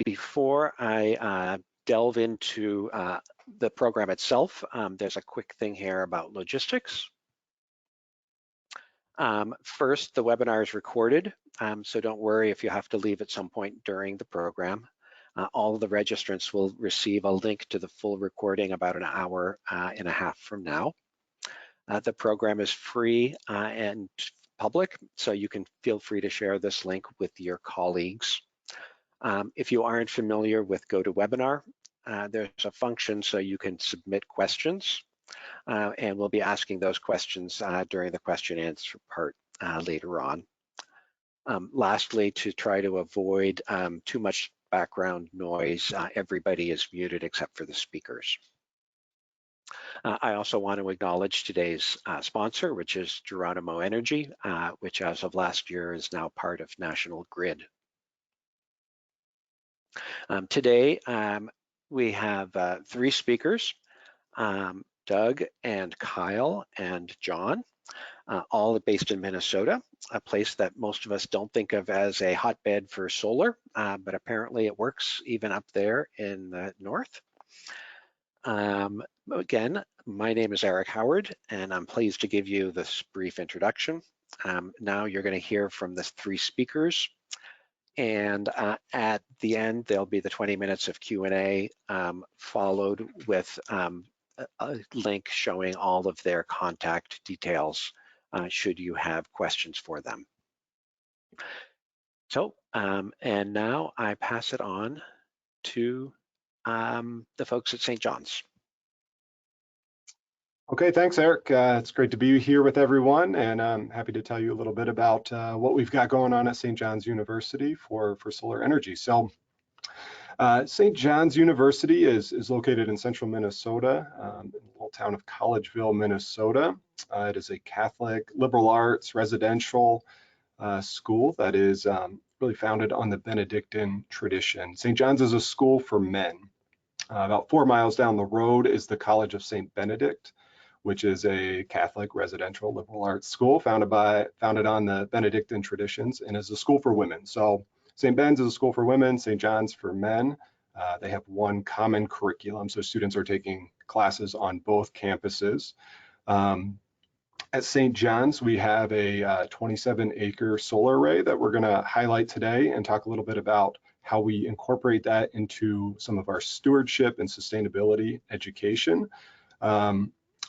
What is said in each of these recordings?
Before I delve into the program itself, there's a quick thing here about logistics. First, the webinar is recorded, so don't worry if you have to leave at some point during the program. All of the registrants will receive a link to the full recording about an hour and a half from now. The program is free and public, so you can feel free to share this link with your colleagues. If you aren't familiar with GoToWebinar, there's a function so you can submit questions, and we'll be asking those questions during the question and answer part later on. Lastly, to try to avoid too much background noise, everybody is muted except for the speakers. I also want to acknowledge today's sponsor, which is Geronimo Energy, which as of last year is now part of National Grid. Today, we have 3 speakers, Doug and Kyle and John, all based in Minnesota, a place that most of us don't think of as a hotbed for solar, but apparently it works even up there in the north. Again, my name is Eric Howard, and I'm pleased to give you this brief introduction. Now you're going to hear from the 3 speakers, and at the end, there'll be the 20 minutes of Q&A, followed with a link showing all of their contact details should you have questions for them. So, and now I pass it on to the folks at St. John's. Okay, thanks, Eric. It's great to be here with everyone, and I'm happy to tell you a little bit about what we've got going on at St. John's University for solar energy. So, St. John's University is located in central Minnesota, in the little town of Collegeville, Minnesota. It is a Catholic liberal arts residential school that is really founded on the Benedictine tradition. St. John's is a school for men. About 4 miles down the road is the College of St. Benedict, which is a Catholic residential liberal arts school founded on the Benedictine traditions and is a school for women. So St. Ben's is a school for women, St. John's for men. They have one common curriculum, so students are taking classes on both campuses. At St. John's, we have a 27-acre solar array that we're going to highlight today and talk a little bit about how we incorporate that into some of our stewardship and sustainability education.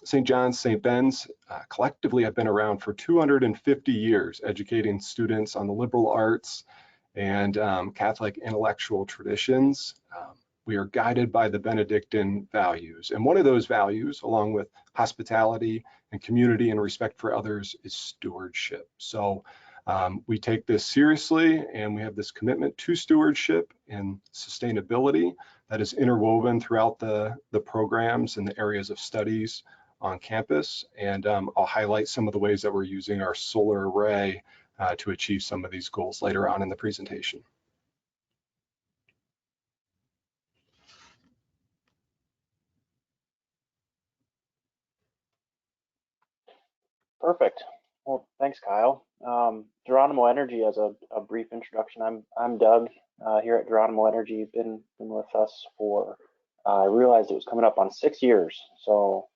St. John's, St. Ben's collectively have been around for 250 years, educating students on the liberal arts and Catholic intellectual traditions. We are guided by the Benedictine values. And one of those values, along with hospitality and community and respect for others, is stewardship. So we take this seriously, and we have this commitment to stewardship and sustainability that is interwoven throughout the programs and the areas of studies on campus. And I'll highlight some of the ways that we're using our solar array to achieve some of these goals later on in the presentation. Perfect. Well, thanks, Kyle. Geronimo Energy, as a brief introduction, I'm Doug here at Geronimo Energy. Been with us for, I realized it was coming up on 6 years. So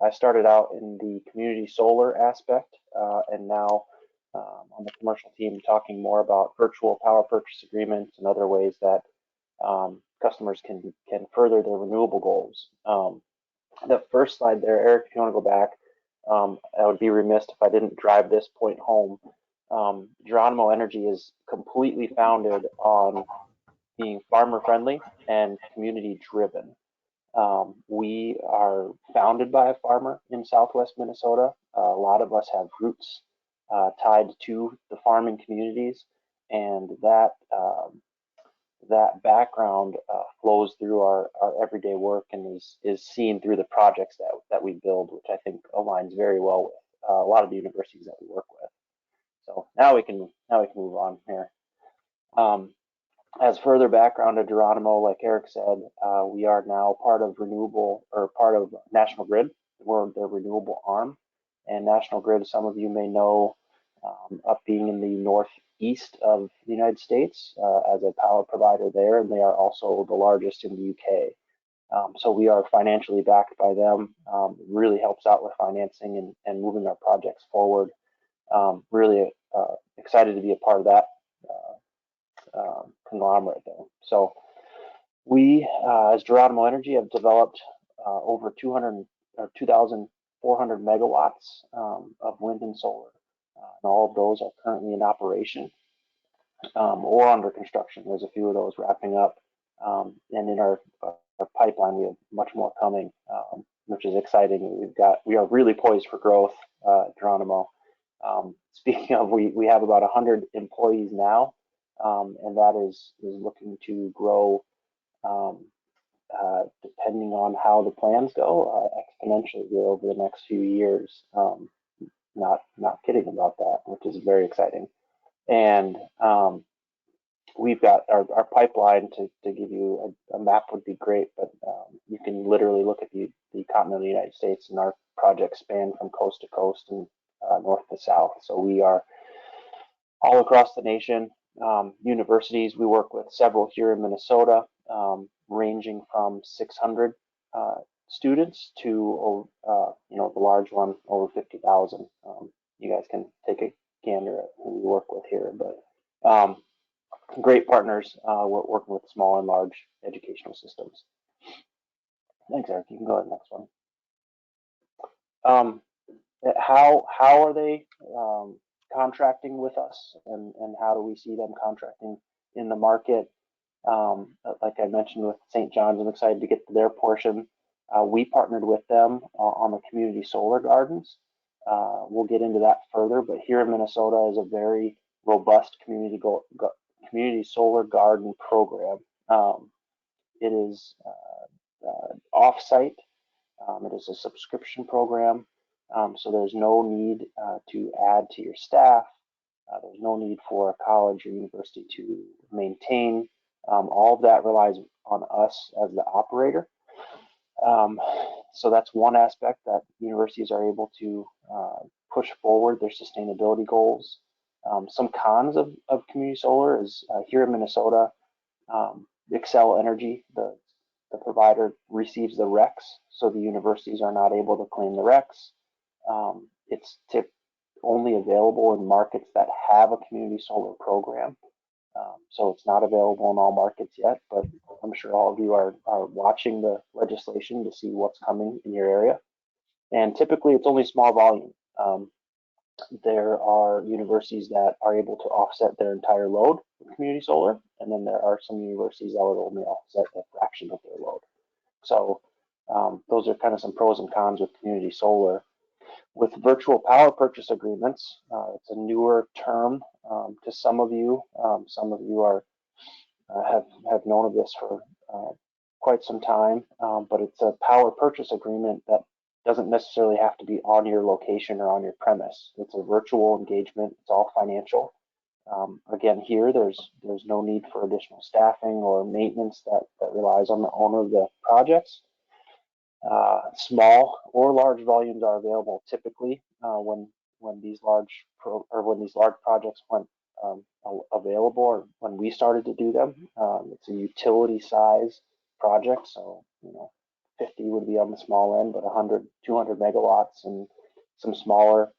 I started out in the community solar aspect, and now on the commercial team talking more about virtual power purchase agreements and other ways that customers can further their renewable goals. The first slide there, Eric, if you want to go back, I would be remiss if I didn't drive this point home. Geronimo Energy is completely founded on being farmer friendly and community driven. We are founded by a farmer in Southwest Minnesota. A lot of us have roots tied to the farming communities, and that background flows through our everyday work and is seen through the projects that we build, which I think aligns very well with a lot of the universities that we work with. So now we can move on here. As further background of Geronimo, like Eric said, we are now part of Renewable, or part of National Grid. We're their renewable arm, and National Grid, some of you may know, up being in the northeast of the United States as a power provider there, and they are also the largest in the UK. So we are financially backed by them. Really helps out with financing and moving our projects forward. Really excited to be a part of that conglomerate there. So we, as Geronimo Energy, have developed over 2,400 megawatts of wind and solar. And all of those are currently in operation or under construction. There's a few of those wrapping up. And in our pipeline, we have much more coming, which is exciting. We are really poised for growth, Geronimo. Speaking of, we have about 100 employees now, and that is looking to grow, depending on how the plans go, exponentially here over the next few years. Not kidding about that, which is very exciting. And we've got our pipeline. To give you a map would be great, but you can literally look at the continental United States, and our projects span from coast to coast and north to south. So we are all across the nation. Universities, we work with several here in Minnesota, ranging from 600 students to the large one over 50,000. You guys can take a gander at who we work with here, but great partners. We're working with small and large educational systems. Thanks, Eric. You can go to the next one. How are they contracting with us, and how do we see them contracting in the market? Like I mentioned with St. John's, I'm excited to get to their portion. We partnered with them on the community solar gardens. We'll get into that further, but here in Minnesota is a very robust community solar garden program. It is off-site. It is a subscription program, so there's no need to add to your staff. There's no need for a college or university to maintain. All of that relies on us as the operator. So that's one aspect that universities are able to push forward their sustainability goals. Some cons of community solar is here in Minnesota, Xcel Energy, the provider, receives the RECs, so the universities are not able to claim the RECs. It's only available in markets that have a community solar program. So it's not available in all markets yet, but I'm sure all of you are watching the legislation to see what's coming in your area. And typically it's only small volume. There are universities that are able to offset their entire load with community solar, and then there are some universities that would only offset a fraction of their load. So those are kind of some pros and cons with community solar. With virtual power purchase agreements, it's a newer term to some of you. Some of you have known of this for quite some time, but it's a power purchase agreement that doesn't necessarily have to be on your location or on your premise. It's a virtual engagement. It's all financial. Again, here there's no need for additional staffing or maintenance that relies on the owner of the projects. Small or large volumes are available typically when these large projects went available, or when we started to do them. It's a utility size project, so 50 would be on the small end, but 100, 200 megawatts, and some smaller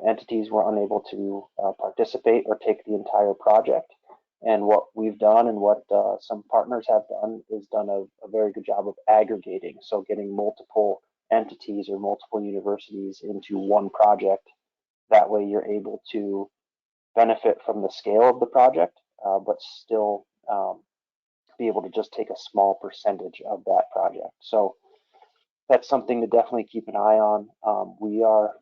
entities were unable to participate or take the entire project. And what we've done, and what some partners have done, is done a very good job of aggregating. So getting multiple entities or multiple universities into one project. That way you're able to benefit from the scale of the project, but still be able to just take a small percentage of that project. So that's something to definitely keep an eye on. We are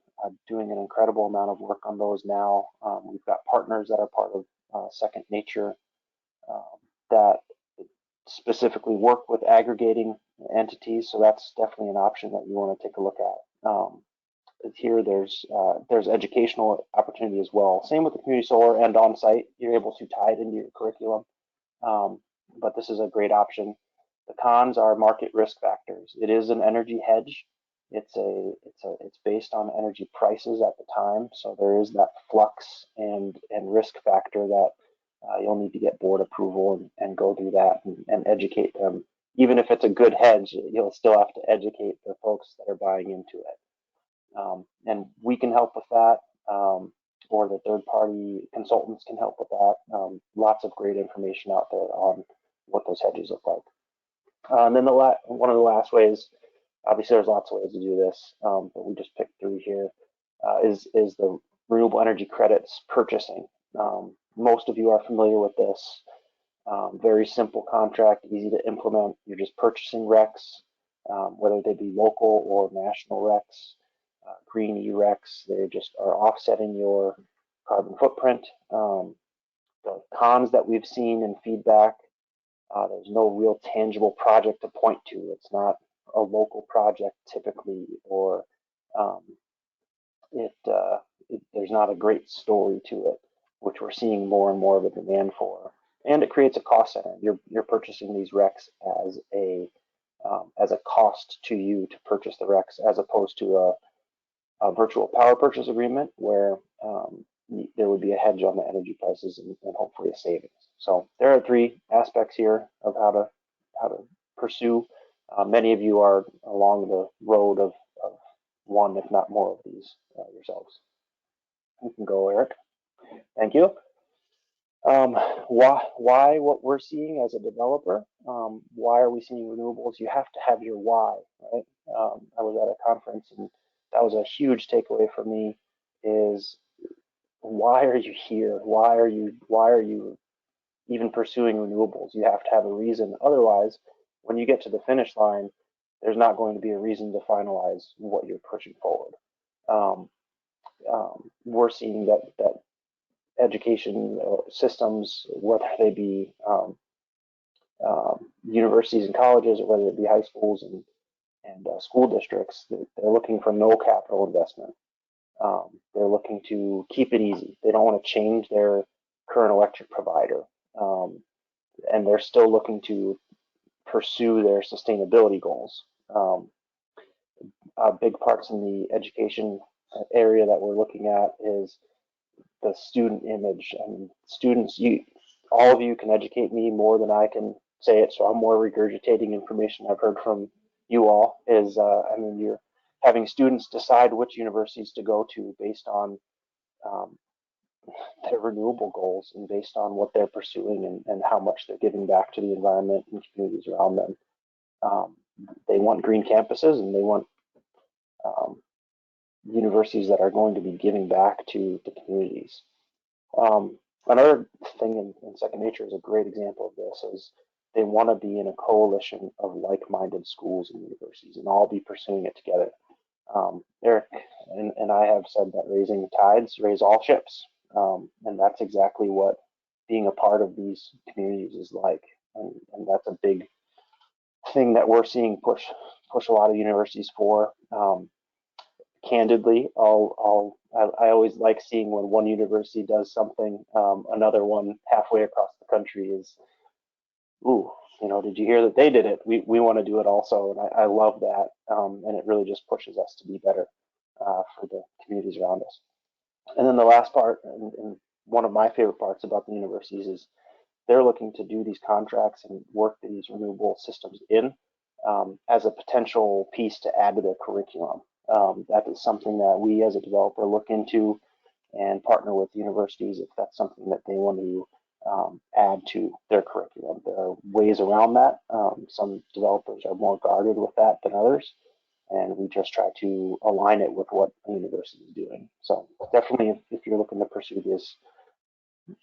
doing an incredible amount of work on those now. We've got partners that are part of Second Nature that specifically work with aggregating entities, so that's definitely an option that you want to take a look at. Here there's educational opportunity as well. Same with the community solar and on-site. You're able to tie it into your curriculum, but this is a great option. The cons are market risk factors. It is an energy hedge, It's based on energy prices at the time, so there is that flux and risk factor that you'll need to get board approval and go through that and educate them. Even if it's a good hedge, you'll still have to educate the folks that are buying into it. And we can help with that, or the third-party consultants can help with that. Lots of great information out there on what those hedges look like. And then one of the last ways, obviously there's lots of ways to do this, but we just picked 3 here, is the renewable energy credits purchasing. Most of you are familiar with this. Very simple contract, easy to implement. You're just purchasing RECs, whether they be local or national RECs, green E-RECs. They just are offsetting your carbon footprint. The cons that we've seen in feedback, there's no real tangible project to point to. It's not a local project typically, or there's not a great story to it, which we're seeing more and more of a demand for. And it creates a cost center. You're purchasing these RECs as a cost to you to purchase the RECs, as opposed to a virtual power purchase agreement where there would be a hedge on the energy prices and hopefully a savings. So there are 3 aspects here of how to pursue. Many of you are along the road of one, if not more, of these yourselves. You can go, Eric. Thank you. Why what we're seeing as a developer? Why are we seeing renewables? You have to have your why, right? I was at a conference, and that was a huge takeaway for me. Is why are you here? Why are you even pursuing renewables? You have to have a reason. Otherwise, when you get to the finish line, there's not going to be a reason to finalize what you're pushing forward. We're seeing that education systems, whether they be universities and colleges, or whether it be high schools and school districts, they're looking for no capital investment. They're looking to keep it easy. They don't want to change their current electric provider, and they're still looking to pursue their sustainability goals. Big parts in the education area that we're looking at is the student image. And students, all of you can educate me more than I can say it, so I'm more regurgitating information I've heard from you all. I mean, you're having students decide which universities to go to based on their renewable goals and based on what they're pursuing and how much they're giving back to the environment and communities around them. They want green campuses, and they want universities that are going to be giving back to the communities. Another thing in Second Nature is a great example of this, is they want to be in a coalition of like-minded schools and universities and all be pursuing it together. Eric and I have said that raising tides raise all ships, and that's exactly what being a part of these communities is like, and that's a big thing that we're seeing push a lot of universities for. Candidly, I always like seeing when one university does something, another one halfway across the country is, ooh, did you hear that they did it? We want to do it also, and I love that, and it really just pushes us to be better for the communities around us. And then the last part, and one of my favorite parts about the universities, is they're looking to do these contracts and work these renewable systems in as a potential piece to add to their curriculum. That is something that we as a developer look into and partner with universities if that's something that they want to add to their curriculum. There are ways around that. Some developers are more guarded with that than others, and we just try to align it with what a university is doing. So definitely, if you're looking to pursue this,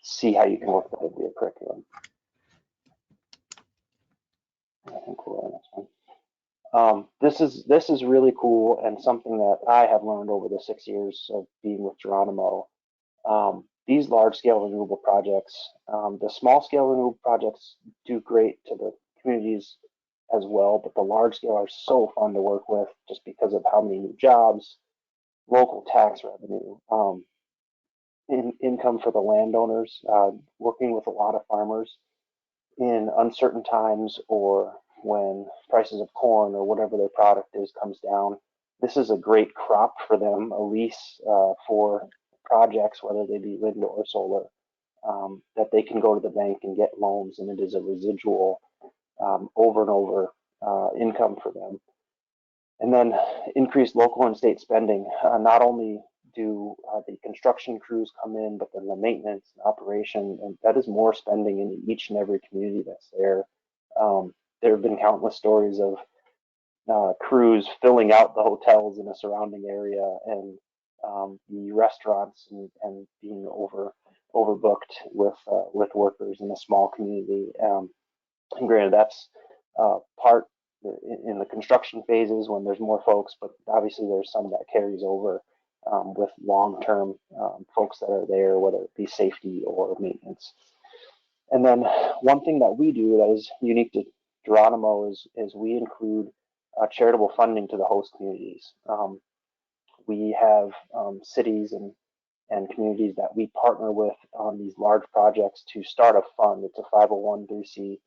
see how you can work that into your curriculum. I think we're on this one. This is really cool, and something that I have learned over the 6 years of being with Geronimo. These large-scale renewable projects, the small-scale renewable projects do great to the communities as well, but the large-scale are so fun to work with just because of how many new jobs, local tax revenue, income for the landowners, working with a lot of farmers in uncertain times, or when prices of corn or whatever their product is comes down. this is a great crop for them, a lease for projects, whether they be wind or solar, that they can go to the bank and get loans, and it is a residual over and over income for them. And then increased local and state spending. Not only do the construction crews come in, but then the maintenance and operation, and that is more spending in each and every community that's there. There have been countless stories of crews filling out the hotels in a surrounding area, and the restaurants, and being overbooked with workers in a small community. And granted, that's part in the construction phases when there's more folks, but obviously there's some that carries over with long-term folks that are there, whether it be safety or maintenance. And then one thing that we do that is unique to Geronimo is we include charitable funding to the host communities. We have cities and communities that we partner with on these large projects to start a fund. It's a 501(c)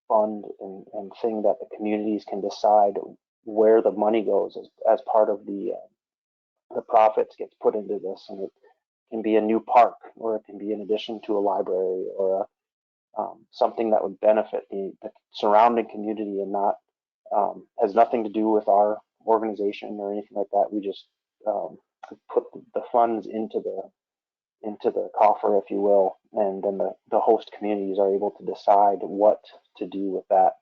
fund and thing that the communities can decide where the money goes as part of the profits gets put into this. And it can be a new park, or it can be in addition to a library, or something that would benefit the surrounding community and not has nothing to do with our organization or anything like that. We just put the funds into the coffer, if you will, and then the host communities are able to decide what to do with that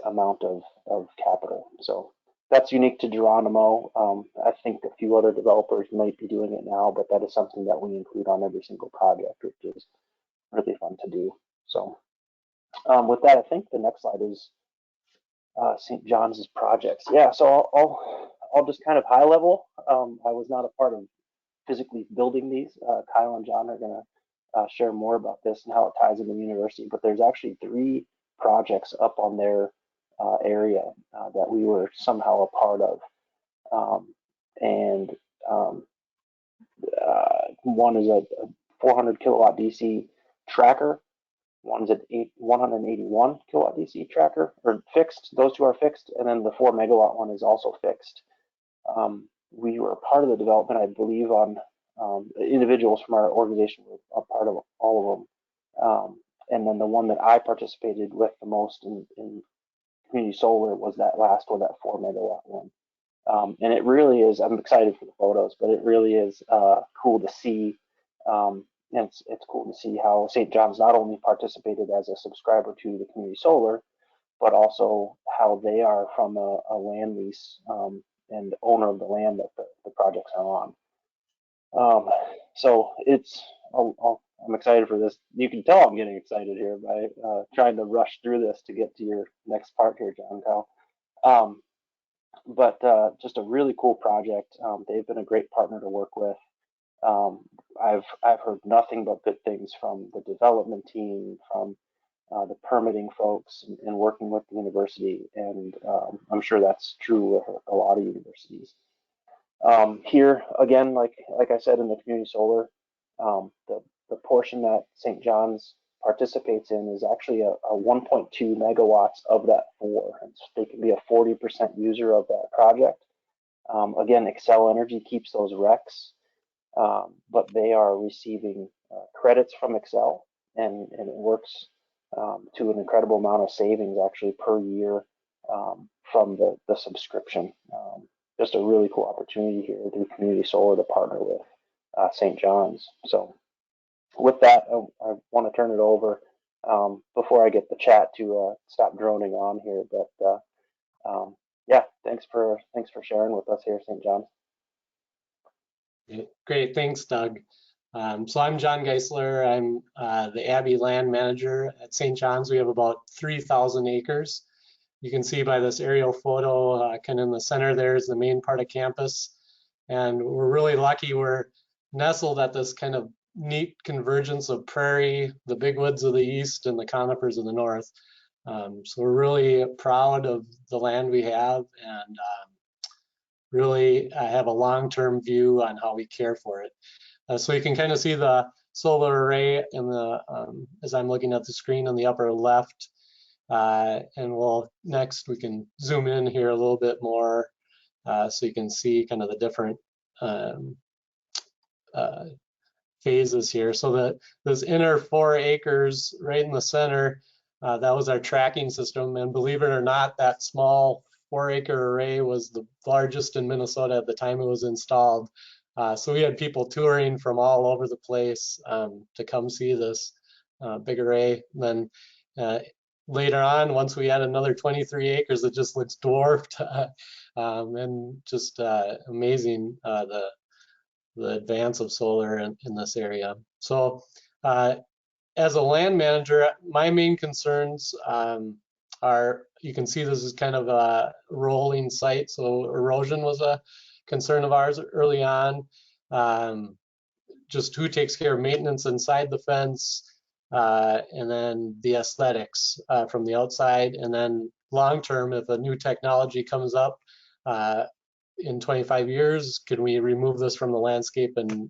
amount of capital. So that's unique to Geronimo. I think a few other developers might be doing it now, but that is something that we include on every single project, which is really fun to do. So with that, I think the next slide is St. John's projects. Yeah, so I'll just kind of high level. I was not a part of physically building these. Kyle and John are going to share more about this and how it ties into the university, but there's actually 3 projects up on their area that we were somehow a part of. One is a 400 kilowatt DC tracker. One's at 181 kilowatt DC tracker, or fixed. Those 2 are fixed, and then the 4 megawatt one is also fixed. We were part of the development, I believe, on individuals from our organization were a part of all of them. And then the one that I participated with the most in community solar was that last one, that 4 megawatt one. And it really is, I'm excited for the photos, but it really is cool to see. And it's cool to see how St. John's not only participated as a subscriber to the community solar, but also how they are from a land lease and owner of the land that the projects are on. So I'm excited for this. You can tell I'm getting excited here by trying to rush through this to get to your next part here, John Kyle. But just a really cool project. They've been a great partner to work with. I've heard nothing but good things from the development team, from the permitting folks, and working with the university, and I'm sure that's true with a lot of universities. Here again, like I said, in the community solar, the portion that St. John's participates in is actually a 1.2 megawatts of that 4. And so they can be a 40% user of that project. Again, Xcel Energy keeps those RECs, but they are receiving credits from Xcel, and it works to an incredible amount of savings actually per year from the subscription. Just a really cool opportunity here through community solar to partner with St. John's. So with that, I want to turn it over before I get the chat to stop droning on here. But yeah, thanks for sharing with us here, St. John's. Great, thanks, Doug. So I'm John Geissler. I'm the Abbey land manager at St. John's. We have about 3,000 acres. You can see by this aerial photo, kind of in the center there is the main part of campus. And we're really lucky. We're nestled at this kind of neat convergence of prairie, the big woods of the east, and the conifers of the north. So we're really proud of the land we have, and really have a long-term view on how we care for it. So you can kind of see the solar array in the as I'm looking at the screen on the upper left. And next we can zoom in here a little bit more so you can see kind of the different phases here. So that this inner 4 acres right in the center, that was our tracking system. And believe it or not, that small 4-acre array was the largest in Minnesota at the time it was installed. So we had people touring from all over the place to come see this big array. And then later on, once we had another 23 acres, it just looks dwarfed and just amazing the advance of solar in this area. So as a land manager, my main concerns are, you can see this is kind of a rolling site. So erosion was a concern of ours early on. Just who takes care of maintenance inside the fence, and then the aesthetics from the outside. And then long-term, if a new technology comes up, in 25 years, can we remove this from the landscape and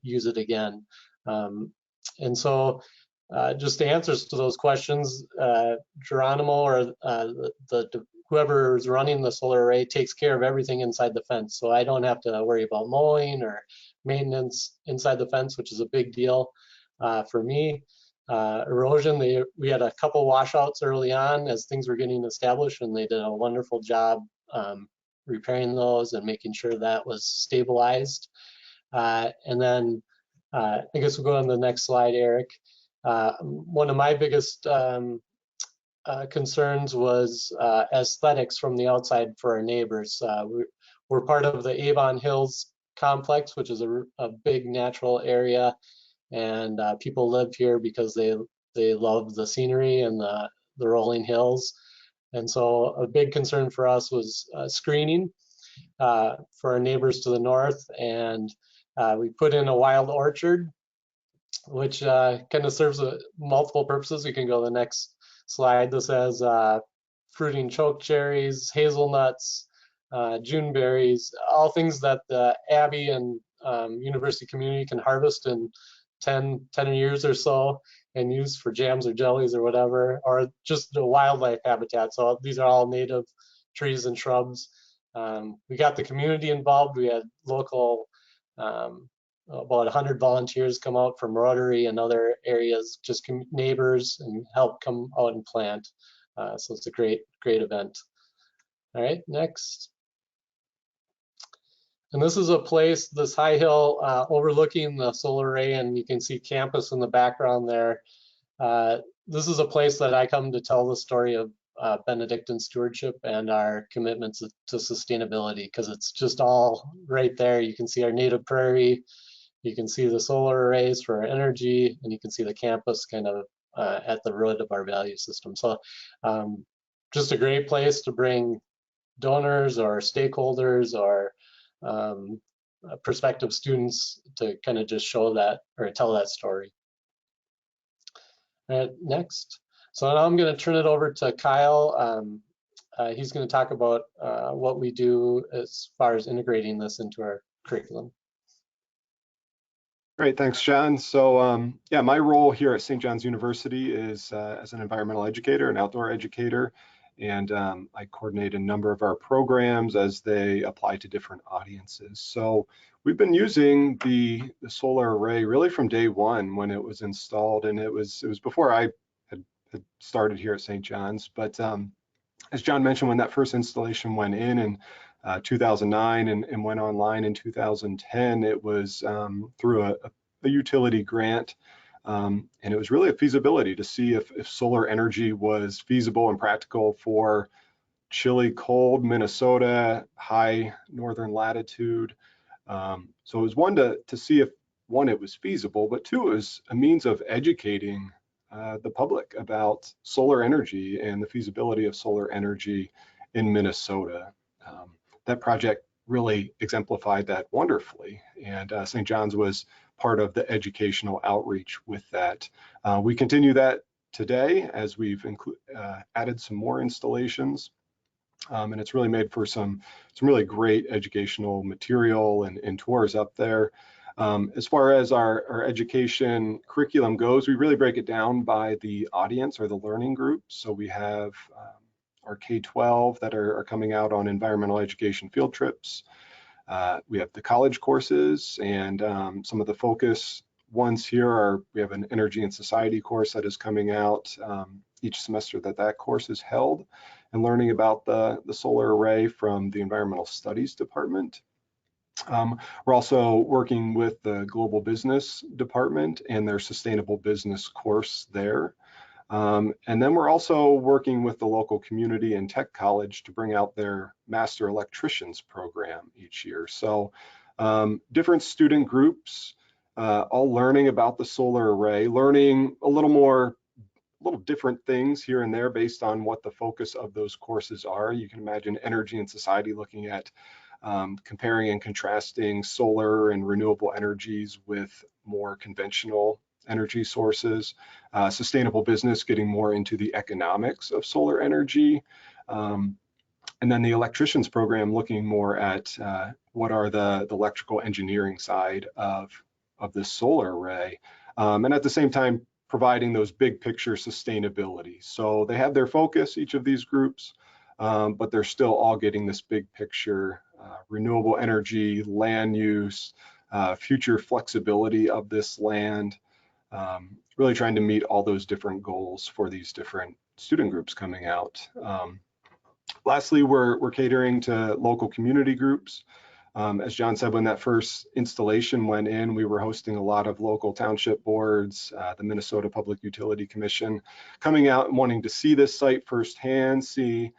use it again? And so just the answers to those questions, Geronimo or whoever is running the solar array takes care of everything inside the fence. So I don't have to worry about mowing or maintenance inside the fence, which is a big deal for me. Erosion, we had a couple washouts early on as things were getting established, and they did a wonderful job repairing those and making sure that was stabilized. And then I guess we'll go on the next slide, Eric. One of my biggest concerns was aesthetics from the outside for our neighbors. We're part of the Avon Hills complex, which is a big natural area, and people live here because they love the scenery and the rolling hills. And so a big concern for us was screening for our neighbors to the north. And we put in a wild orchard, which kind of serves multiple purposes. We can go to the next slide. This has fruiting choke cherries, hazelnuts, Juneberries, all things that the Abbey and university community can harvest in 10 years or so and use for jams or jellies or whatever, or just the wildlife habitat. So these are all native trees and shrubs. We got the community involved. We had local, about 100 volunteers come out from Rotary and other areas, just neighbors, and help come out and plant. So it's a great event. All right, next. And this is a place, this high hill overlooking the solar array, and you can see campus in the background there. This is a place that I come to tell the story of Benedictine stewardship and our commitments to sustainability, because it's just all right there. You can see our native prairie, you can see the solar arrays for our energy, and you can see the campus kind of at the root of our value system. So just a great place to bring donors or stakeholders or prospective students to kind of just show that or tell that story. All right, next. So now I'm going to turn it over to Kyle. He's going to talk about what we do as far as integrating this into our curriculum. Great, thanks, John. So yeah, my role here at St. John's University is as an environmental educator, an outdoor educator, and I coordinate a number of our programs as they apply to different audiences. So we've been using the solar array really from day one when it was installed, and it was before I had started here at St. John's. But as John mentioned, when that first installation went in 2009 and went online in 2010, it was through a utility grant. And it was really a feasibility to see if solar energy was feasible and practical for chilly, cold Minnesota, high northern latitude. So it was one to see if, one, it was feasible, but two, it was a means of educating the public about solar energy and the feasibility of solar energy in Minnesota. That project really exemplified that wonderfully, and St. John's was part of the educational outreach with that. We continue that today as we've added some more installations, and it's really made for some really great educational material and tours up there. As far as our education curriculum goes, we really break it down by the audience or the learning groups. So we have our K-12 that are coming out on environmental education field trips. We have the college courses, and some of the focus ones here are, we have an energy and society course that is coming out each semester that course is held, and learning about the solar array from the environmental studies department. We're also working with the global business department and their sustainable business course there. And then we're also working with the local community and tech college to bring out their master electricians program each year. So different student groups all learning about the solar array, learning a little different things here and there based on what the focus of those courses are. You can imagine energy and society looking at comparing and contrasting solar and renewable energies with more conventional energy sources. Sustainable business getting more into the economics of solar energy. And then the electricians program looking more at what are the electrical engineering side of this solar array. And at the same time, providing those big picture sustainability. So they have their focus, each of these groups, but they're still all getting this big picture, renewable energy, land use, future flexibility of this land, really trying to meet all those different goals for these different student groups coming out. Lastly, we're catering to local community groups. As John said, when that first installation went in, we were hosting a lot of local township boards, the Minnesota Public Utility Commission, coming out and wanting to see this site firsthand, see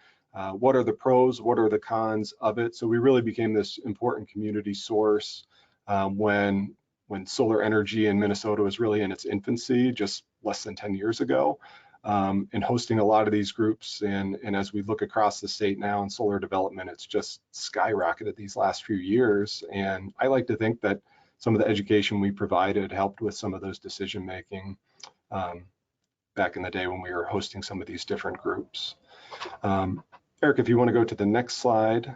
what are the pros, what are the cons of it. So we really became this important community source when solar energy in Minnesota was really in its infancy, just less than 10 years ago. And hosting a lot of these groups, and as we look across the state now in solar development, it's just skyrocketed these last few years. And I like to think that some of the education we provided helped with some of those decision making back in the day when we were hosting some of these different groups. Eric, if you want to go to the next slide,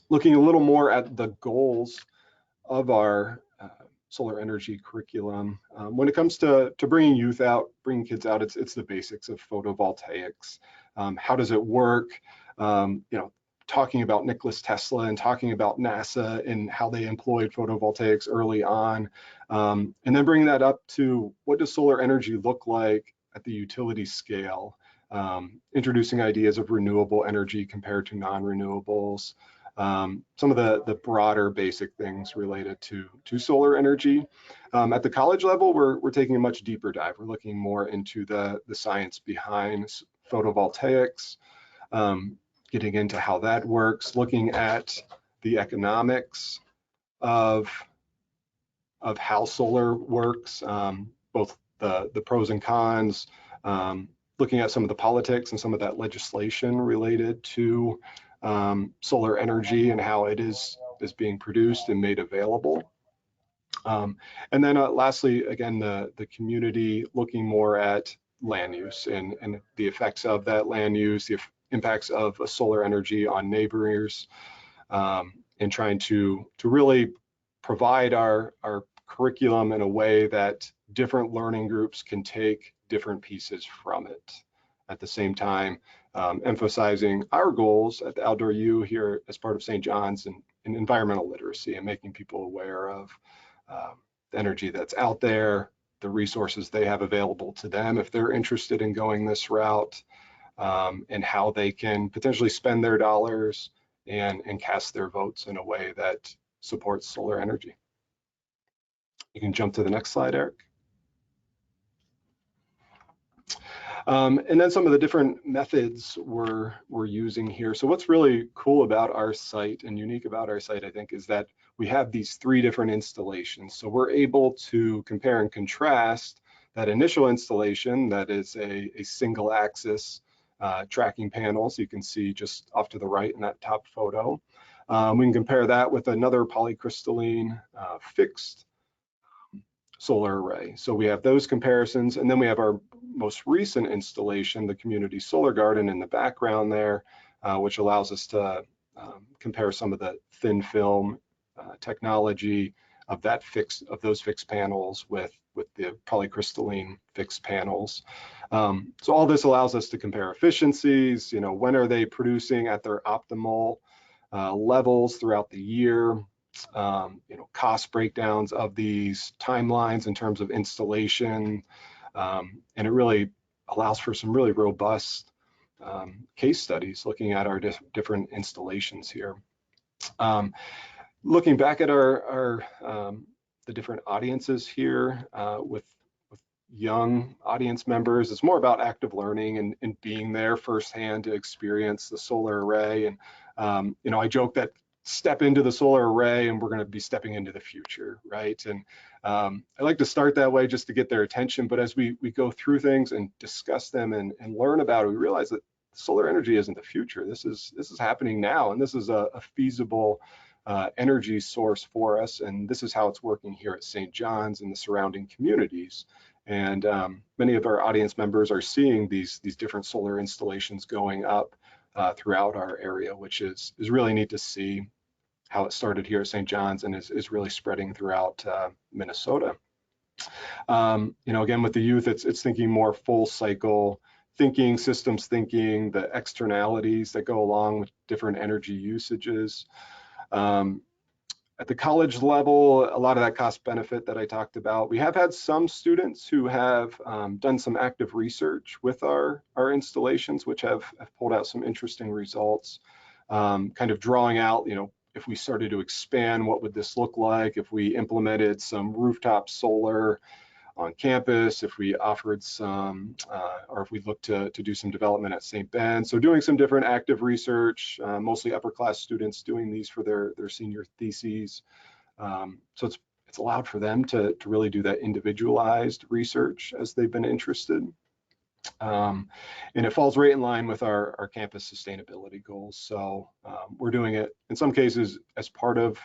looking a little more at the goals of our solar energy curriculum. When it comes to bringing youth out, bringing kids out, it's the basics of photovoltaics. How does it work? Talking about Nikola Tesla and talking about NASA and how they employed photovoltaics early on. And then bringing that up to what does solar energy look like at the utility scale? Introducing ideas of renewable energy compared to non-renewables. Some of the broader basic things related to solar energy. At the college level, we're taking a much deeper dive. We're looking more into the science behind photovoltaics, getting into how that works, looking at the economics of how solar works, both the pros and cons, looking at some of the politics and some of that legislation related to solar energy and how it is being produced and made available. And then lastly, again, the community looking more at land use and the effects of that land use, the impacts of solar energy on neighbors, and trying to really provide our curriculum in a way that different learning groups can take different pieces from it. At the same time, emphasizing our goals at the Outdoor U here as part of St. John's and environmental literacy and making people aware of the energy that's out there, the resources they have available to them if they're interested in going this route, and how they can potentially spend their dollars and cast their votes in a way that supports solar energy. You can jump to the next slide, Eric. And then some of the different methods we're using here. So what's really cool about our site and unique about our site, I think, is that we have these 3 different installations. So we're able to compare and contrast that initial installation that is a single axis tracking panel. So you can see just off to the right in that top photo. We can compare that with another polycrystalline fixed solar array. So we have those comparisons, and then we have our most recent installation, the community solar garden in the background there, which allows us to compare some of the thin film technology of those fixed panels with the polycrystalline fixed panels. So all this allows us to compare efficiencies, when are they producing at their optimal levels throughout the year, cost breakdowns of these timelines in terms of installation, and it really allows for some really robust case studies looking at our different installations here. Looking back at the different audiences here with young audience members, it's more about active learning and being there firsthand to experience the solar array. And I joke that step into the solar array and we're going to be stepping into the future, right? And I like to start that way just to get their attention. But as we go through things and discuss them and learn about it, we realize that solar energy isn't the future. This is happening now, and this is a feasible energy source for us, and this is how it's working here at St. John's and the surrounding communities. And many of our audience members are seeing these different solar installations going up throughout our area, which is really neat to see how it started here at St. John's and is really spreading throughout Minnesota. Again, with the youth, it's thinking more full cycle thinking, systems thinking, the externalities that go along with different energy usages. At the college level, a lot of that cost benefit that I talked about. We have had some students who have done some active research with our installations, which have pulled out some interesting results, kind of drawing out, if we started to expand, what would this look like? If we implemented some rooftop solar on campus, if we offered some, or if we looked to do some development at St. Ben. So doing some different active research, mostly upper class students doing these for their senior theses. So it's allowed for them to really do that individualized research as they've been interested. And it falls right in line with our campus sustainability goals. So we're doing it in some cases as part of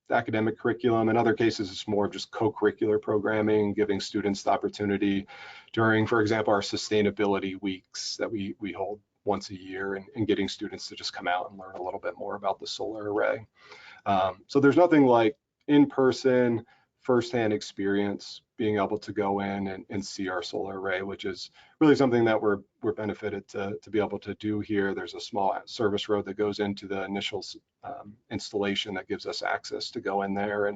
the academic curriculum. In other cases, it's more of just co-curricular programming, giving students the opportunity during, for example, our sustainability weeks that we hold once a year, and getting students to just come out and learn a little bit more about the solar array. So there's nothing like in-person, firsthand experience, being able to go in and see our solar array, which is really something that we're benefited to be able to do here. There's a small service road that goes into the initial installation that gives us access to go in there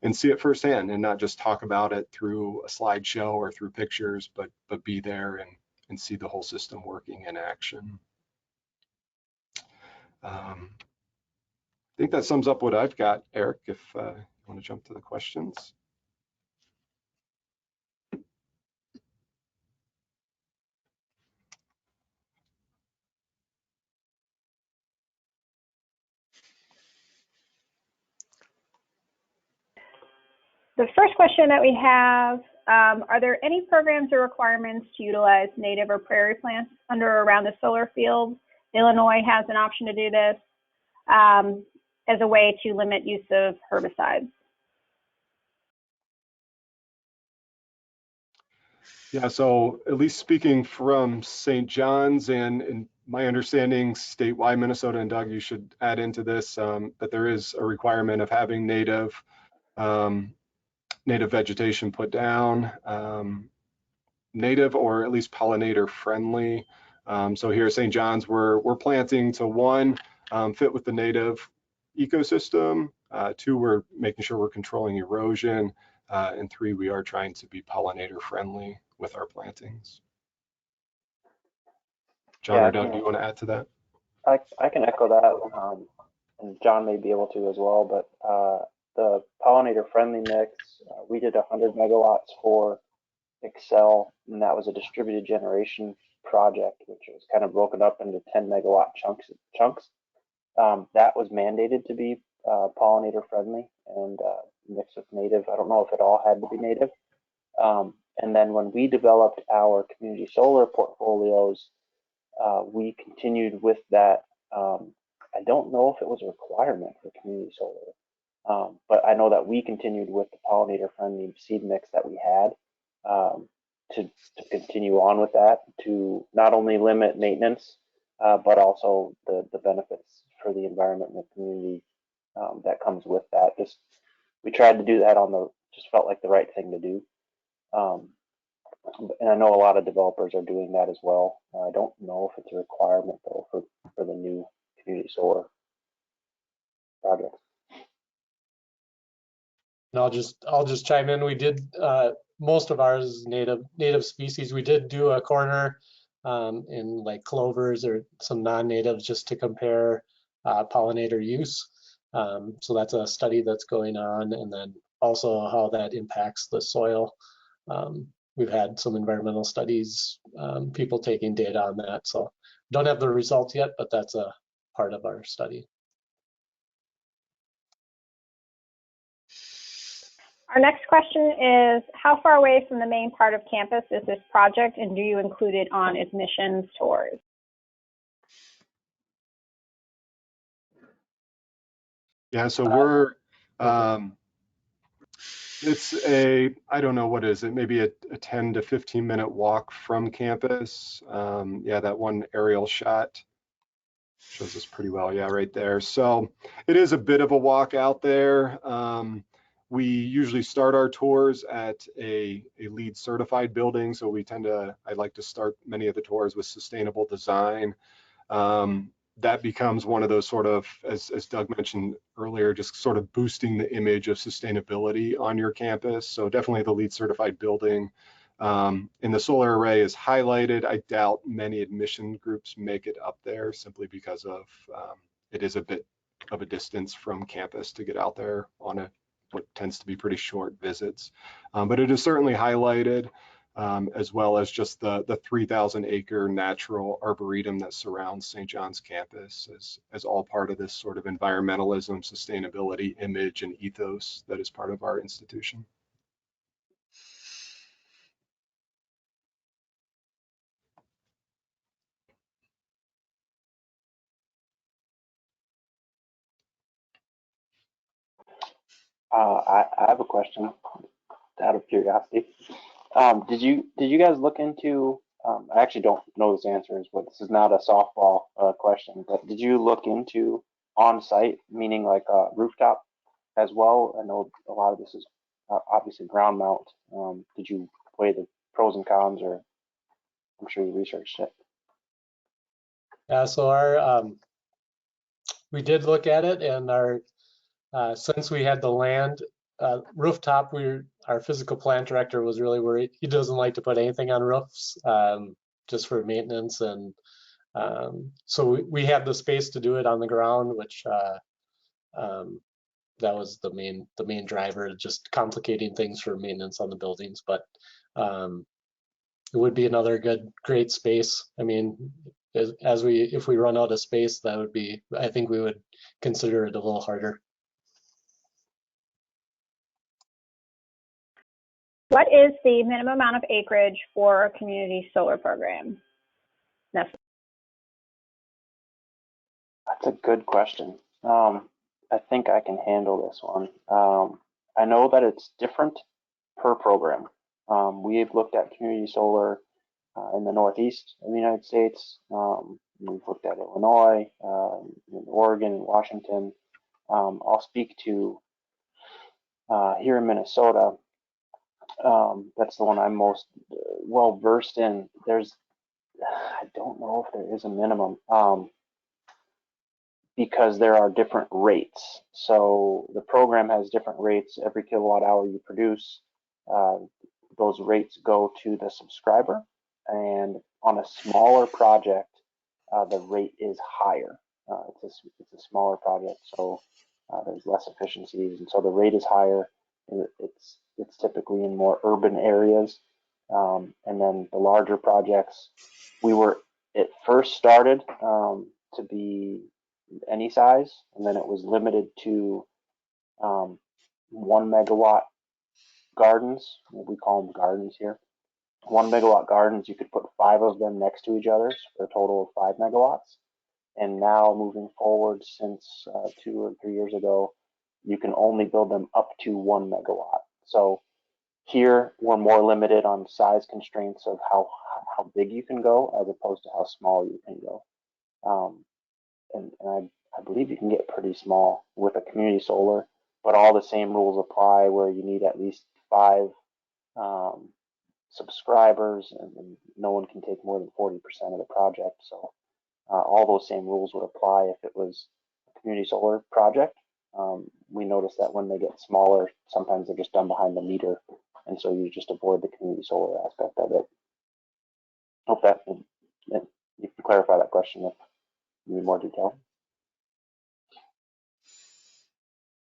and see it firsthand, and not just talk about it through a slideshow or through pictures, but be there and see the whole system working in action. I think that sums up what I've got, Eric, if you want to jump to the questions. The first question that we have, are there any programs or requirements to utilize native or prairie plants under or around the solar field? Illinois has an option to do this as a way to limit use of herbicides. Yeah, so at least speaking from St. John's and my understanding statewide, Minnesota, and Doug, you should add into this, that there is a requirement of having native vegetation put down, native or at least pollinator friendly. So here at St. John's, we're planting to one, fit with the native ecosystem, two, we're making sure we're controlling erosion, and three, we are trying to be pollinator friendly with our plantings. John or Doug, do you want to add to that? I can echo that, and John may be able to as well, but the pollinator friendly mix, we did 100 megawatts for Excel, and that was a distributed generation project, which was kind of broken up into 10 megawatt chunks. That was mandated to be pollinator friendly and mixed with native. I don't know if it all had to be native. And then when we developed our community solar portfolios, we continued with that. I don't know if it was a requirement for community solar, but I know that we continued with the pollinator friendly seed mix that we had to continue on with that, to not only limit maintenance, but also the benefits for the environment and the community that comes with that. We tried to do that just felt like the right thing to do. And I know a lot of developers are doing that as well. I don't know if it's a requirement though for the new community solar projects. And I'll just chime in. We did most of ours native species. We did do a corner in like clovers or some non-natives just to compare pollinator use. So that's a study that's going on, and then also how that impacts the soil. We've had some environmental studies, people taking data on that. So don't have the results yet, but that's a part of our study. Our next question is, how far away from the main part of campus is this project, and do you include it on admissions tours? Yeah, so we're, it's I don't know, what is it, maybe a 10 to 15 minute walk from campus. Yeah, that one aerial shot shows us pretty well, yeah, right there. So it is a bit of a walk out there. We usually start our tours at a LEED certified building. So I like to start many of the tours with sustainable design. That becomes one of those sort of, as Doug mentioned earlier, just sort of boosting the image of sustainability on your campus. So definitely the LEED certified building. And the solar array is highlighted. I doubt many admission groups make it up there simply because of it is a bit of a distance from campus to get out there on what tends to be pretty short visits. But it is certainly highlighted, as well as just the 3,000 acre natural arboretum that surrounds St. John's campus as all part of this sort of environmentalism, sustainability, image, and ethos that is part of our institution. I have a question out of curiosity. Did you guys look into? I actually don't know this answer. This is not a softball question, but did you look into on-site, meaning like a rooftop as well? I know a lot of this is obviously ground mount. Did you weigh the pros and cons, or I'm sure you researched it? Yeah, so we did look at it, and since we had the land rooftop, our physical plant director was really worried. He doesn't like to put anything on roofs, just for maintenance, and so we had the space to do it on the ground, which that was the main driver, just complicating things for maintenance on the buildings. But it would be another great space. I mean, if we run out of space, that would be, I think we would consider it a little harder. What is the minimum amount of acreage for a community solar program? That's a good question. I think I can handle this one. I know that it's different per program. We've looked at community solar in the Northeast of the United States. We've looked at Illinois, Oregon, Washington. I'll speak to here in Minnesota. That's the one I'm most well versed in. I don't know if there is a minimum, because there are different rates. So the program has different rates. Every kilowatt hour you produce, those rates go to the subscriber. And on a smaller project, the rate is higher. It's a smaller project, so there's less efficiencies, and so the rate is higher. It's typically in more urban areas, and then the larger projects. It first started to be any size, and then it was limited to 1 megawatt gardens. We call them gardens here. 1 megawatt gardens, you could put 5 of them next to each other for a total of 5 megawatts. And now moving forward, since 2 or 3 years ago, you can only build them up to 1 megawatt. So here we're more limited on size constraints of how big you can go as opposed to how small you can go. And I believe you can get pretty small with a community solar, but all the same rules apply where you need at least 5 subscribers, and no one can take more than 40% of the project. So all those same rules would apply if it was a community solar project. We notice that when they get smaller, sometimes they're just done behind the meter, and so you just avoid the community solar aspect of it. Hope that you can clarify that question if you need more detail.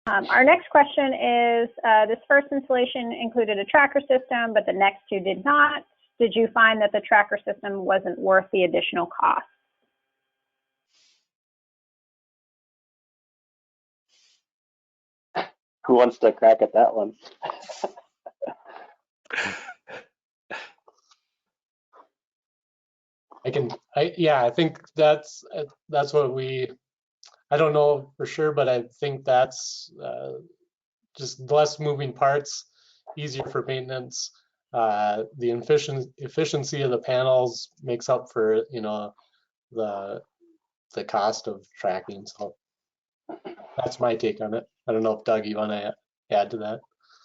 Our next question is, this first installation included a tracker system, but the next 2 did not. Did you find that the tracker system wasn't worth the additional cost? Who wants to crack at that one? I think that's what I don't know for sure, but I think that's just less moving parts, easier for maintenance. The efficiency of the panels makes up for, the cost of tracking. So that's my take on it. I don't know if Doug, you want to add to that?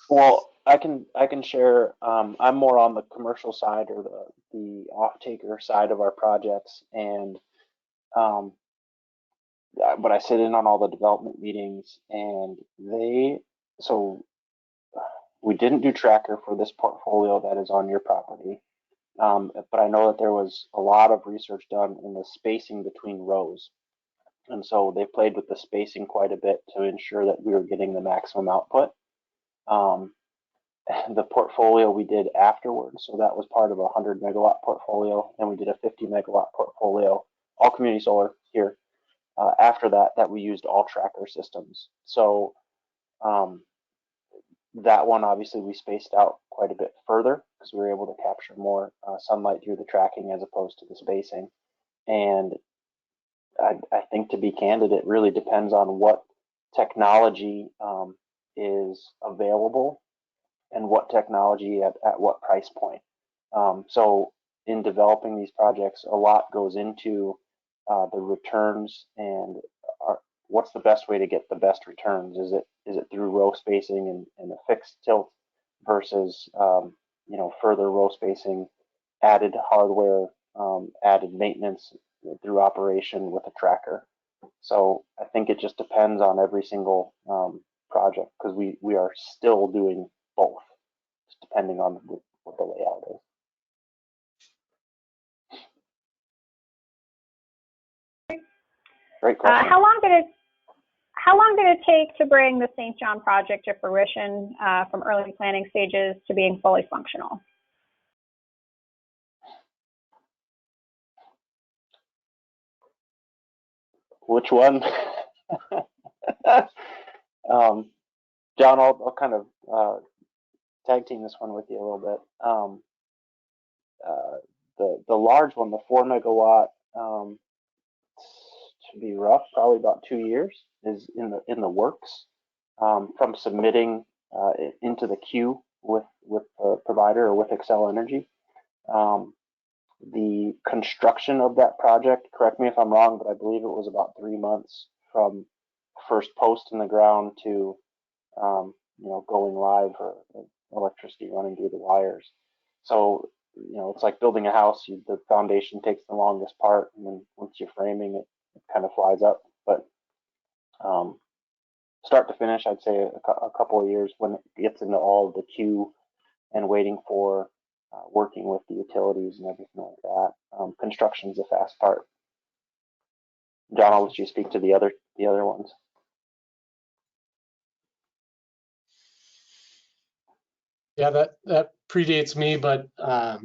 Well, I can share. I'm more on the commercial side or the off-taker side of our projects, and but I sit in on all the development meetings, and so we didn't do tracker for this portfolio that is on your property, but I know that there was a lot of research done in the spacing between rows, and so they played with the spacing quite a bit to ensure that we were getting the maximum output. The portfolio we did afterwards, so that was part of a 100 megawatt portfolio, and we did a 50 megawatt portfolio, all community solar here. After that we used all tracker systems. So that one, obviously, we spaced out quite a bit further because we were able to capture more sunlight through the tracking as opposed to the spacing. And I think, to be candid, it really depends on what technology is available and what technology at what price point. So in developing these projects, a lot goes into the returns and what's the best way to get the best returns. Is it through row spacing and a fixed tilt versus further row spacing, added hardware, added maintenance through operation with a tracker. So I think it just depends on every single project, because we are still doing both, just depending on what the layout is. Great question. How long did it take to bring the St. John project to fruition, from early planning stages to being fully functional? Which one? John, I'll kind of tag team this one with you a little bit. The large one, the 4 megawatt, to be rough, probably about 2 years is in the works, from submitting into the queue with the provider or with Xcel Energy. The construction of that project, correct me if I'm wrong, but I believe it was about 3 months from first post in the ground to going live, or electricity running through the wires. So it's like building a house. The foundation takes the longest part, and then once you're framing it, it kind of flies up. But start to finish, I'd say a couple of years when it gets into all of the queue and waiting for working with the utilities and everything like that. Construction's the fast part. John, I'll let you speak to the other ones. Yeah, that predates me, but I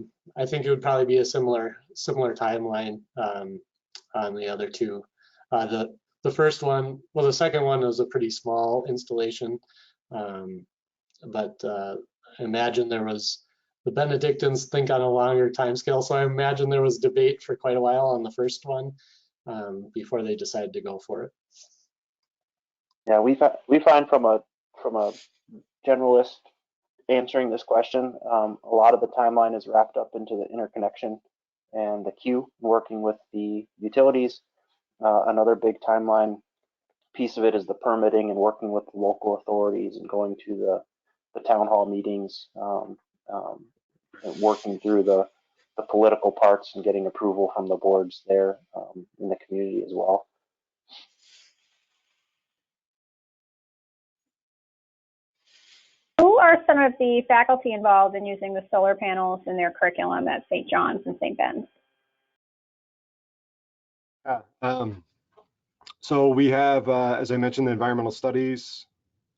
think it would probably be a similar timeline on the other two. The first one, well, the second one was a pretty small installation, but I imagine there was, the Benedictines think on a longer time scale, so I imagine there was debate for quite a while on the first one before they decided to go for it. Yeah, we find from a generalist answering this question, a lot of the timeline is wrapped up into the interconnection and the queue, working with the utilities. Another big timeline piece of it is the permitting and working with the local authorities and going to the town hall meetings, and working through the political parts and getting approval from the boards there in the community as well. Who are some of the faculty involved in using the solar panels in their curriculum at St. John's and St. Ben's? So we have, as I mentioned, the environmental studies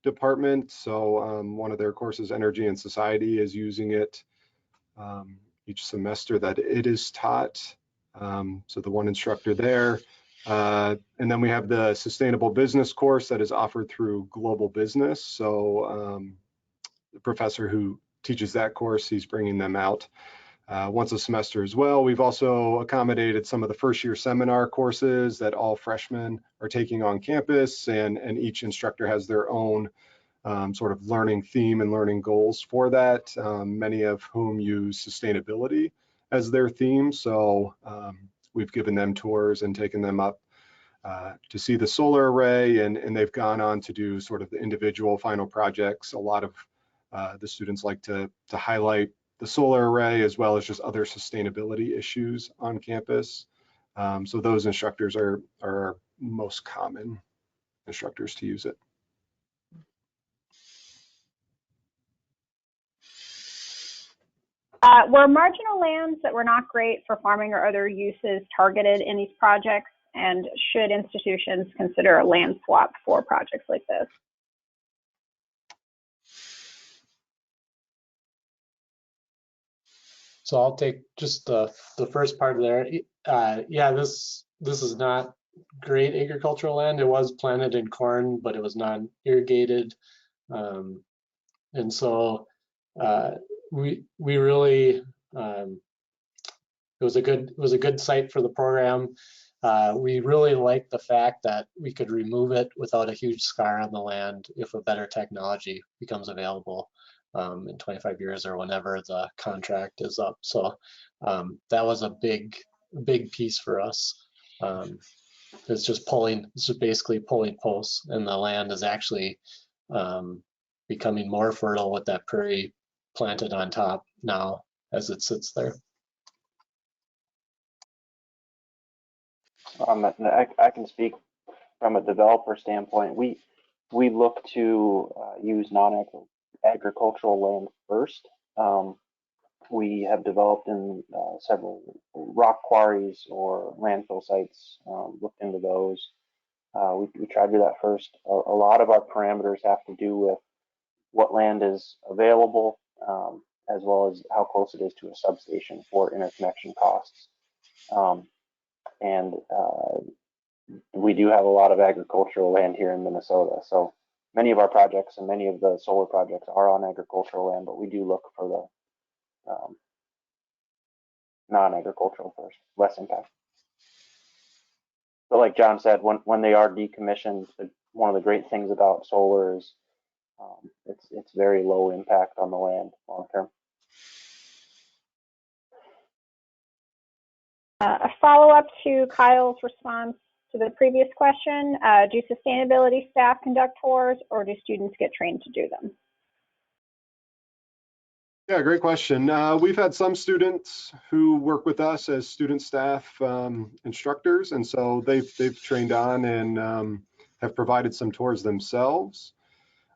department. So one of their courses, Energy and Society, is using it each semester that it is taught. So the one instructor there. And then we have the Sustainable Business course that is offered through Global Business. So the professor who teaches that course, he's bringing them out once a semester as well. We've also accommodated some of the first year seminar courses that all freshmen are taking on campus, and each instructor has their own sort of learning theme and learning goals for that, many of whom use sustainability as their theme. So we've given them tours and taken them up to see the solar array, and they've gone on to do sort of the individual final projects. A lot of the students like to highlight the solar array as well as just other sustainability issues on campus. So those instructors are our most common instructors to use it. Were marginal lands that were not great for farming or other uses targeted in these projects? And should institutions consider a land swap for projects like this? So I'll take just the first part there. Yeah, this is not great agricultural land. It was planted in corn, but it was not irrigated, and so we really it was a good site for the program. We really liked the fact that we could remove it without a huge scar on the land if a better technology becomes available in 25 years or whenever the contract is up. So that was a big piece for us. It's just basically pulling posts, and the land is actually becoming more fertile with that prairie planted on top now as it sits there. I can speak from a developer standpoint. We look to use non-agricultural land first. We have developed in several rock quarries or landfill sites, looked into those. We try to do that first. A lot of our parameters have to do with what land is available, as well as how close it is to a substation for interconnection costs. And we do have a lot of agricultural land here in Minnesota. So many of our projects and many of the solar projects are on agricultural land, but we do look for the non-agricultural first, less impact. But like John said, when they are decommissioned, one of the great things about solar is it's very low impact on the land long term. A follow-up to Kyle's response to the previous question, do sustainability staff conduct tours, or do students get trained to do them? Yeah, great question. We've had some students who work with us as student staff instructors, and so they've trained on and have provided some tours themselves.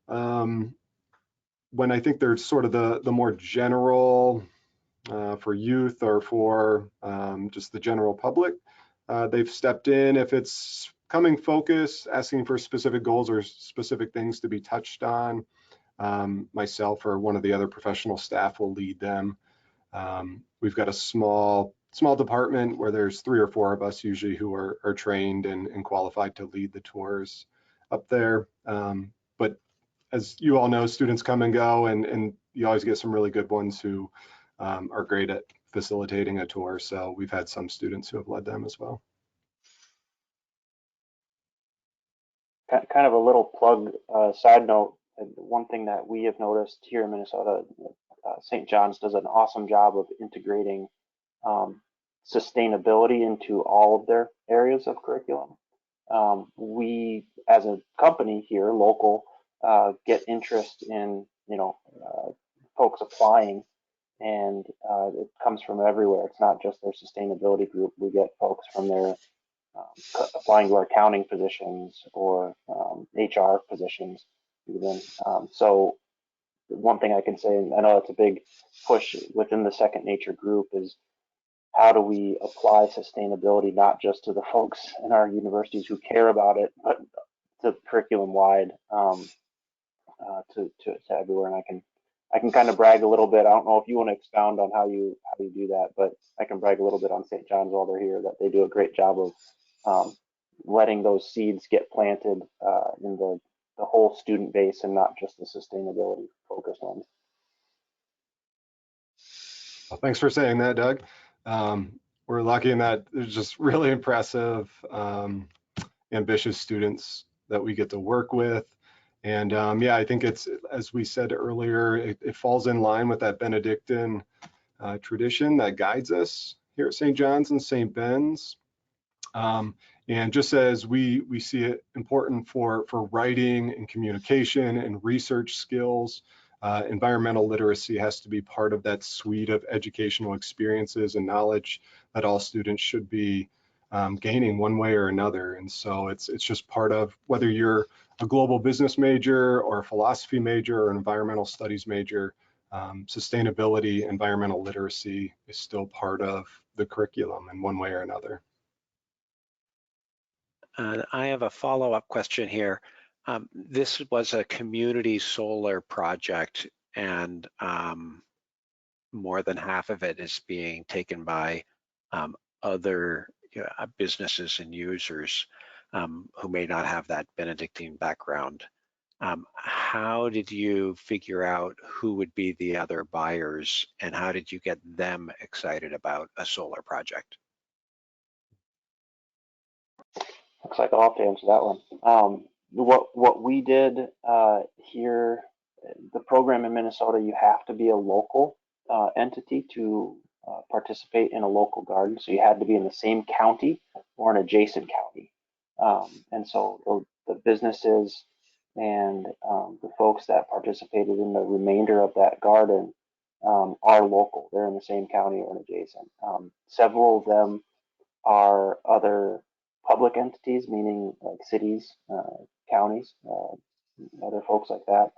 When I think there's sort of the more general for youth or for just the general public, they've stepped in if it's coming focus, asking for specific goals or specific things to be touched on. Myself or one of the other professional staff will lead them. We've got a small department where there's 3 or 4 of us usually who are trained and qualified to lead the tours up there. But as you all know, students come and go, and you always get some really good ones who are great at facilitating a tour. So we've had some students who have led them as well. Kind of a little plug, side note. One thing that we have noticed here in Minnesota, St. John's does an awesome job of integrating sustainability into all of their areas of curriculum. we as a company here, local, get interest in, folks applying, and it comes from everywhere. It's not just their sustainability group. We get folks from their applying to our accounting positions or HR positions even. So one thing I can say, and I know it's a big push within the Second Nature group, is how do we apply sustainability not just to the folks in our universities who care about it, but to curriculum wide, to everywhere. And I can kind of brag a little bit. I don't know if you want to expound on how you do that, but I can brag a little bit on St. John's while they're here, that they do a great job of letting those seeds get planted in the whole student base and not just the sustainability focused ones. Well, thanks for saying that, Doug. We're lucky in that there's just really impressive, ambitious students that we get to work with. And yeah, I think it's, as we said earlier, it falls in line with that Benedictine tradition that guides us here at St. John's and St. Ben's. And just as we see it important for writing and communication and research skills, environmental literacy has to be part of that suite of educational experiences and knowledge that all students should be gaining one way or another. And so it's just part of, whether you're a global business major or a philosophy major or environmental studies major, sustainability, environmental literacy is still part of the curriculum in one way or another. I have a follow-up question here. This was a community solar project, and more than half of it is being taken by other businesses and users who may not have that Benedictine background. How did you figure out who would be the other buyers, and how did you get them excited about a solar project? Looks like I'll have to answer that one. What we did here, the program in Minnesota, you have to be a local entity to participate in a local garden. So you had to be in the same county or an adjacent county. And so the businesses and the folks that participated in the remainder of that garden are local. They're in the same county or an adjacent. Several of them are other public entities, meaning like cities, counties, other folks like that.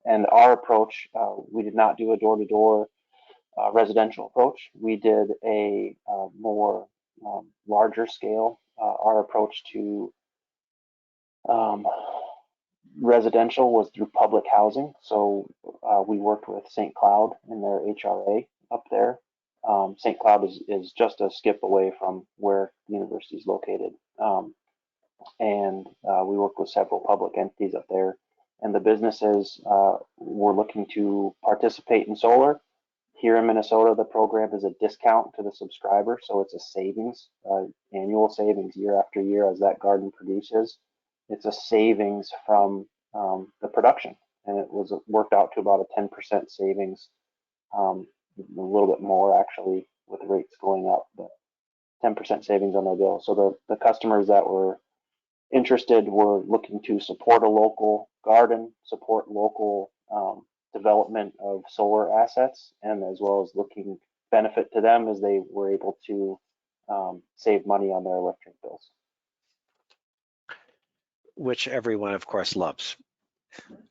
And our approach, we did not do a door-to-door residential approach. We did a more larger scale. Our approach to residential was through public housing. So we worked with St. Cloud in their HRA up there. St. Cloud is just a skip away from where the university is located. And we work with several public entities up there. And the businesses were looking to participate in solar. Here in Minnesota, the program is a discount to the subscriber. So it's a savings, annual savings year after year as that garden produces. It's a savings from the production. And it was worked out to about a 10% savings, a little bit more actually with rates going up, but 10% savings on their bill. So the customers that were interested were looking to support a local garden, support local development of solar assets, and as well as looking benefit to them as they were able to save money on their electric bills. Which everyone, of course, loves,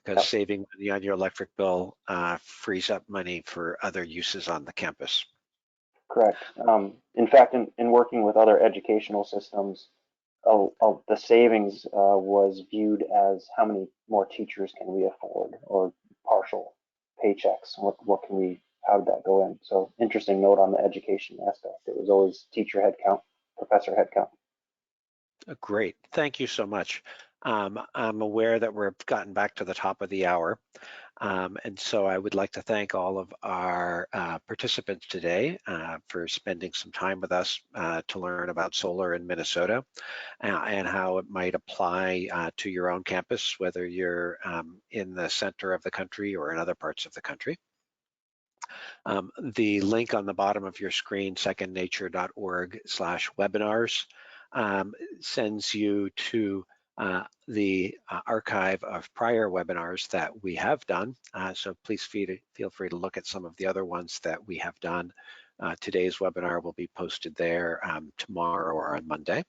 because saving money on your electric bill frees up money for other uses on the campus. Correct. In fact, in working with other educational systems, the savings was viewed as how many more teachers can we afford, or partial paychecks. What can we? How did that go in? So interesting note on the education aspect. It was always teacher headcount, professor headcount. Great, thank you so much. I'm aware that we've gotten back to the top of the hour. And so I would like to thank all of our participants today for spending some time with us to learn about solar in Minnesota and how it might apply to your own campus, whether you're in the center of the country or in other parts of the country. The link on the bottom of your screen, secondnature.org/webinars, sends you to the archive of prior webinars that we have done. So please feel free to look at some of the other ones that we have done. Today's webinar will be posted there tomorrow or on Monday.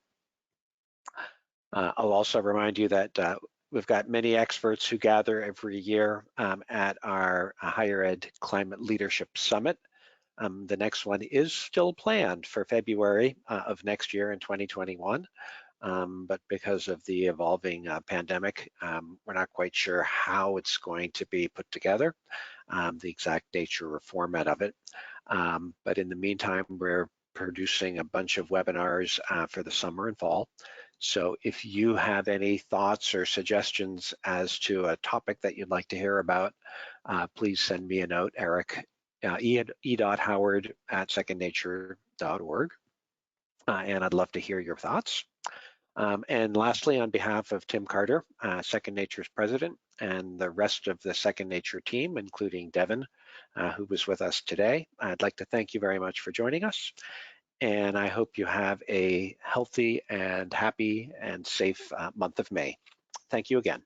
I'll also remind you that we've got many experts who gather every year at our Higher Ed Climate Leadership Summit. The next one is still planned for February of next year in 2021, but because of the evolving pandemic, we're not quite sure how it's going to be put together, the exact nature or format of it. But in the meantime, we're producing a bunch of webinars for the summer and fall. So if you have any thoughts or suggestions as to a topic that you'd like to hear about, please send me a note, Eric, e.howard@secondnature.org, and I'd love to hear your thoughts. And lastly, on behalf of Tim Carter, Second Nature's president, and the rest of the Second Nature team, including Devin, who was with us today, I'd like to thank you very much for joining us. And I hope you have a healthy and happy and safe month of May. Thank you again.